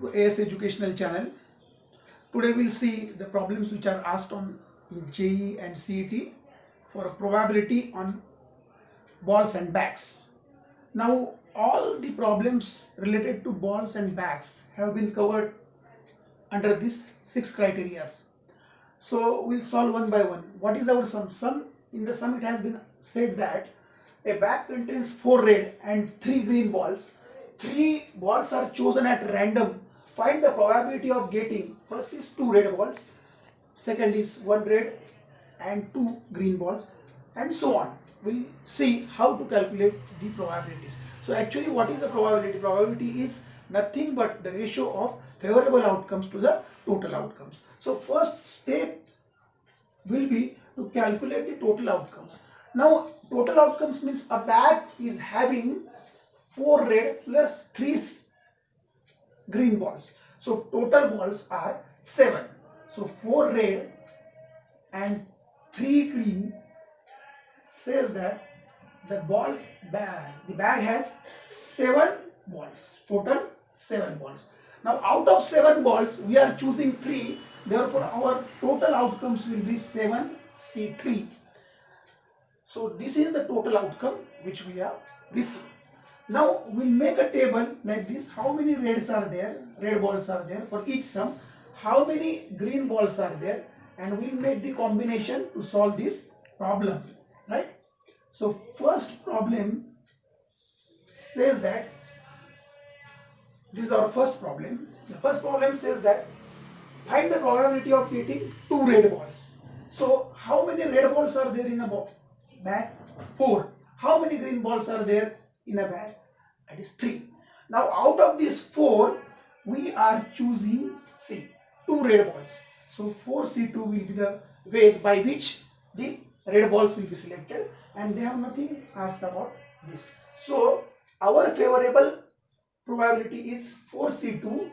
to AS Educational Channel. Today we'll see the problems which are asked on JEE and CET for a probability on balls and bags. Now all the problems related to balls and bags have been covered under these 6 criteria. So we'll solve one by one. What is our sum? In the sum it has been said that a bag contains 4 red and 3 green balls. 3 balls are chosen at random. Find the probability of getting, first is 2 red balls, second is 1 red and 2 green balls, and so on. We'll see how to calculate the probabilities. So actually what is the probability? Probability is nothing but the ratio of favorable outcomes to the total outcomes. So first step will be to calculate the total outcomes. Now total outcomes means a bag is having 4 red plus 3 green balls. So total balls are 7. So 4 red and 3 green says that the bag has 7 balls, total 7 balls. Now out of 7 balls we are choosing 3, therefore our total outcomes will be 7C3. So this is the total outcome which we have received. Now we'll make a table like this. How many reds are there? Red balls are there for each sum. How many green balls are there? And we'll make the combination to solve this problem, right? So first problem says that, this is our first problem. The first problem says that find the probability of getting 2 red balls. So how many red balls are there in a bag? 4. How many green balls are there in a bag? That is 3. Now out of these 4 we are choosing 2 red balls. So 4C2 will be the ways by which the red balls will be selected, and they have nothing asked about this. So our favorable probability is 4C2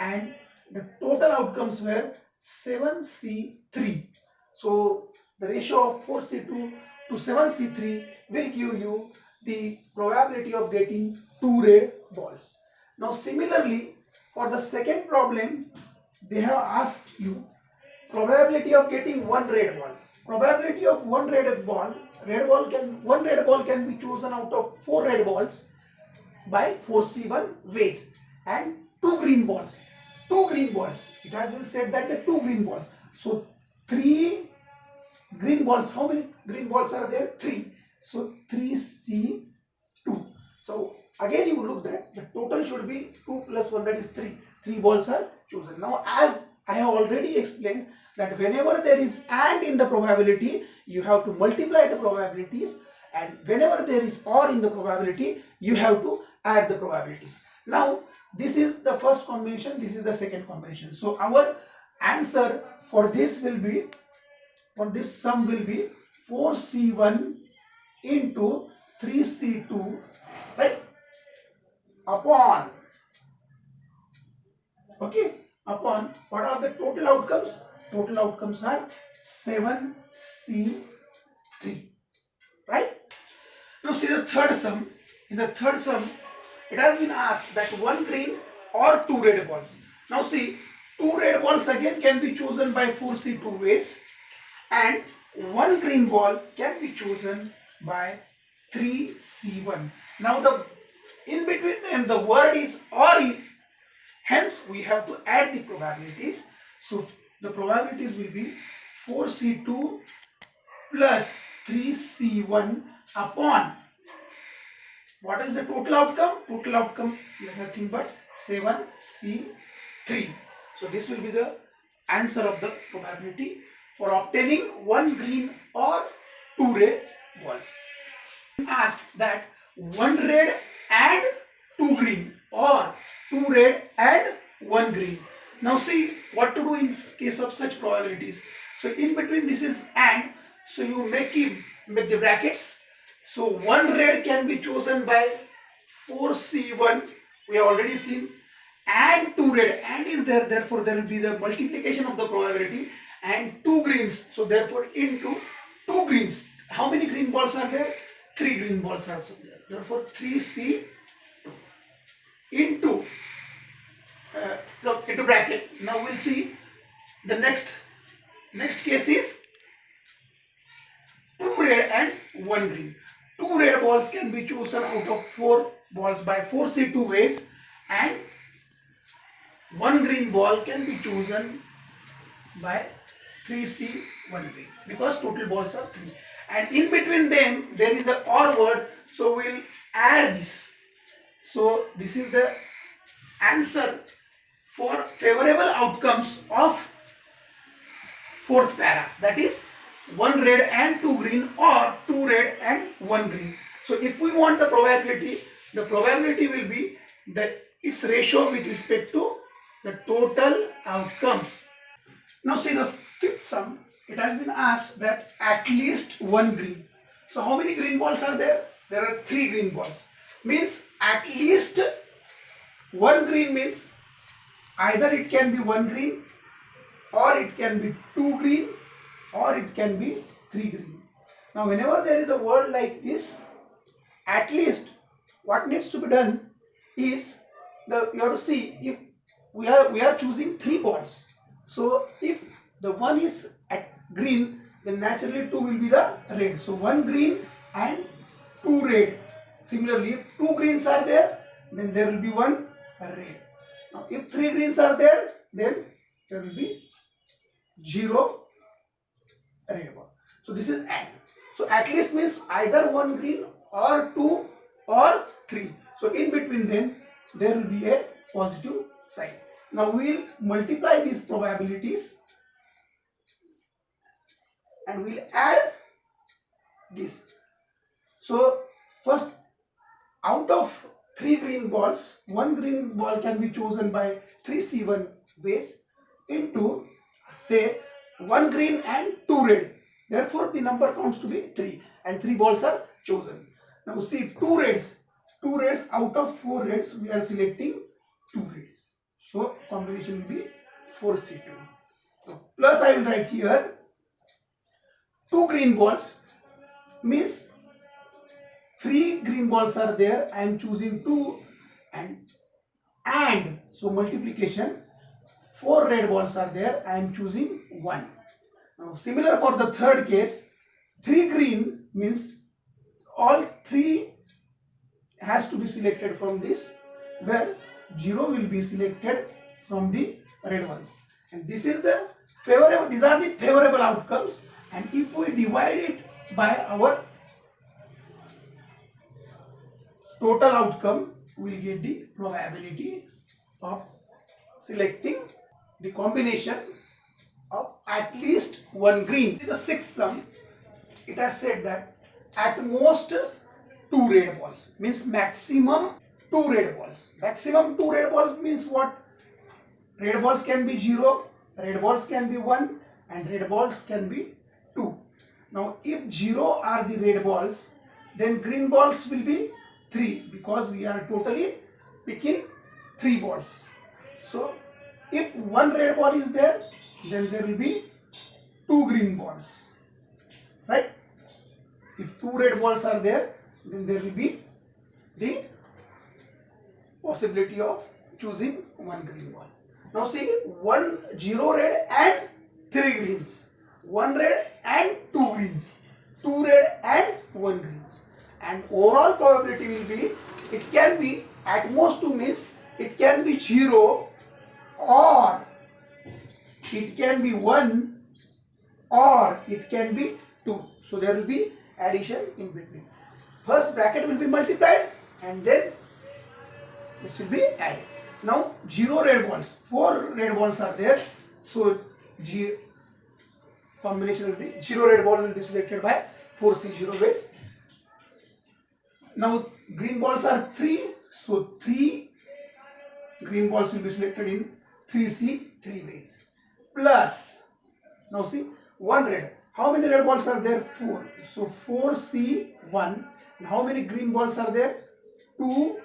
and the total outcomes were 7C3. So the ratio of 4C2 to 7C3 will give you the probability of getting 2 red balls. Now similarly for the second problem they have asked you probability of getting 1 red ball. Probability of 1 red ball can be chosen out of 4 red balls by 4C1 ways, and 2 green balls. 2 green balls. It has been said that the 2 green balls. So 3 green balls. How many green balls are there? 3. So 3C2. So again you look that the total should be 2 plus 1, that is 3. 3 balls are chosen. Now as I have already explained that whenever there is AND in the probability, you have to multiply the probabilities, and whenever there is OR in the probability, you have to add the probabilities. Now this is the first combination, this is the second combination. So our answer for this will be, for this sum will be 4C1 into 3C2, right, upon, okay, upon what are the total outcomes? Total outcomes are 7C3, right? Now see the third sum. In the third sum it has been asked that 1 green or 2 red balls. Now see, 2 red balls again can be chosen by 4C2 ways, and 1 green ball can be chosen by 3C1. Now the in between them the word is OR, hence we have to add the probabilities. So the probabilities will be 4C2 plus 3C1 upon, what is the total outcome? Total outcome is nothing but 7C3. So this will be the answer of the probability for obtaining 1 green or 2 red balls. Asked that 1 red and 2 green or 2 red and 1 green. Now see what to do in case of such probabilities. So in between this is AND, so you make the brackets. So 1 red can be chosen by 4C1, we have already seen, and 2 red, and is there, therefore there will be the multiplication of the probability, and 2 greens, so therefore into 2 greens. How many green balls are there? 3 green balls are there, therefore 3C into into bracket. Now we'll see the next case is 2 red and 1 green. 2 red balls can be chosen out of 4 balls by 4C2 ways, and 1 green ball can be chosen by 3C1 way, because total balls are 3. And in between them there is a OR word, so we'll add this. So this is the answer for favorable outcomes of fourth para, that is 1 red and 2 green or 2 red and 1 green. So if we want the probability will be that its ratio with respect to the total outcomes. Now see the fifth sum. It has been asked that at least 1 green. So how many green balls are there? There are 3 green balls. Means at least 1 green means either it can be 1 green, or it can be 2 green, or it can be 3 green. Now whenever there is a word like this, at least what needs to be done is you have to see if we are choosing 3 balls. So if the one is at green, then naturally 2 will be the red. So 1 green and 2 red. Similarly, if 2 greens are there, then there will be 1 red. Now if 3 greens are there, then there will be 0 red ball. So this is at. So at least means either 1 green or 2 or 3. So in between them there will be a positive sign. Now we will multiply these probabilities and we will add this. So first, out of 3 green balls, 1 green ball can be chosen by 3C1 ways into, say, 1 green and 2 red. Therefore the number counts to be 3 and 3 balls are chosen. Now see 2 reds out of 4 reds we are selecting 2 reds. So combination will be 4C2. So plus I will write here 2 green balls means 3 green balls are there. I am choosing 2 and so multiplication 4 red balls are there. I am choosing 1. Now similar for the third case, 3 green means all 3 has to be selected from this, where 0 will be selected from the red ones. And this is the favorable, these are the favorable outcomes, and if we divide it by our total outcome, we will get the probability of selecting the combination of at least 1 green. In the sixth sum, it has said that at most 2 red balls means maximum 2 red balls. Maximum 2 red balls means what? Red balls can be 0, red balls can be 1, and red balls can be 2. Now if 0 are the red balls, then green balls will be 3, because we are totally picking 3 balls. So if 1 red ball is there, then there will be 2 green balls, right? If 2 red balls are there, then there will be the possibility of choosing 1 green ball. Now see, 0 red and 3 greens, 1 red and 2 greens, 2 red and 1 greens, and overall probability will be, it can be at most 2 means it can be 0 or it can be 1 or it can be 2. So there will be addition in between. First bracket will be multiplied and then this will be added. Now 0 red balls, 4 red balls are there, so combination will be 0 red ball will be selected by 4C0 ways. Now green balls are 3, so 3 green balls will be selected in 3C3 ways. Plus, now see, 1 red. How many red balls are there? 4. So 4C1. And how many green balls are there? 2,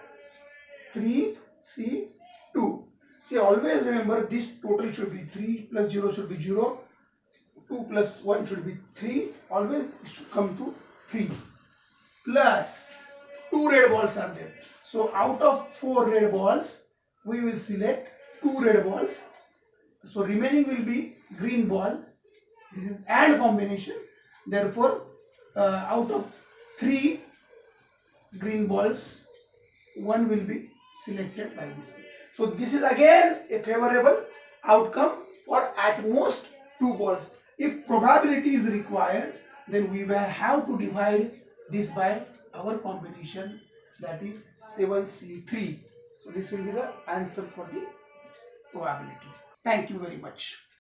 3C2. See, always remember this total should be 3 plus 0 should be 0. 2 plus 1 should be 3. Always it should come to 3. Plus 2 red balls are there. So out of 4 red balls, we will select 2 red balls. So remaining will be green ball. This is AND combination. Therefore, out of 3 green balls, 1 will be selected by this. So this is again a favorable outcome for at most 2 balls. If probability is required, then we will have to divide this by our combination, that is 7C3. So this will be the answer for the probability. Thank you very much.